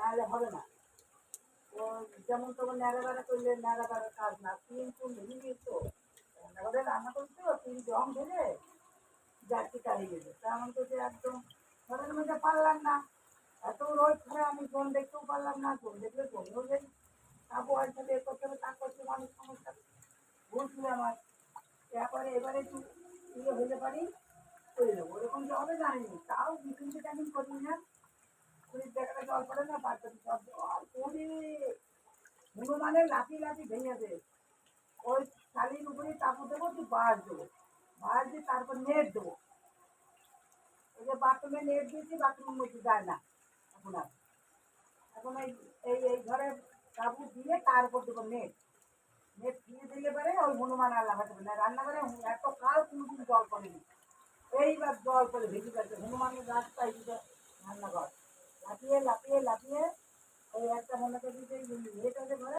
নাহলে হবে না। ও যেমন তোমার ন্যাড়া বেড়া করলে ন্যাড়া বেড়ার কাজ না, তিন চুন ভেঙে দিয়েছো রান্না রান্না করছো, তিন জং ঢেলে জাতি কাড়িয়ে দেবে। তা আমি তো যে একদম ঘরের মধ্যে পারলাম না, এত রোদ ধরে আমি ফোন দেখতেও পারলাম না, ফোন দেখলে ফোনেও যাই আবহাওয়ার সাথে এ করতে হবে তা করতে হবে, অনেক সমস্যা বলছিল আমার। তারপরে এবারে একটু ইয়ে হইতে পারি করে দেবো, ওরকম যে হবে জানিনি, তাও দু তিনটে টাইম করি না। শরীর জায়গাটা জল পড়ে না, বাচ্চাদের সব জল পড়ে হনুমানের লাঠি লাঠি ভেঙে দেয়। ওই শালির উপরে কাপড় দেবো, তুই বাঁশ দেবো, বাঁশ দিয়ে তারপর নেট দেবো। ওই যে বাথরুমে নেট দিয়েছি, বাথরুমের মধ্যে যায় না এখন আর। এখন এই এই এই ঘরে কাপড় দিয়ে তার উপর দেবো নেট, নেট দিয়ে দিলে পরে ওই হনুমান আর লাগাতে হবে না। রান্নাঘরে এত কাল কোনোদিন জল পড়েনি, এইবার জল পড়ে ভেঙে যাচ্ছে হনুমানের রাস্তায় রান্নাঘর, লাফিয়ে লাফিয়ে লাফিয়ে ওই একটা মনে করি যে নেট আছে ঘরে।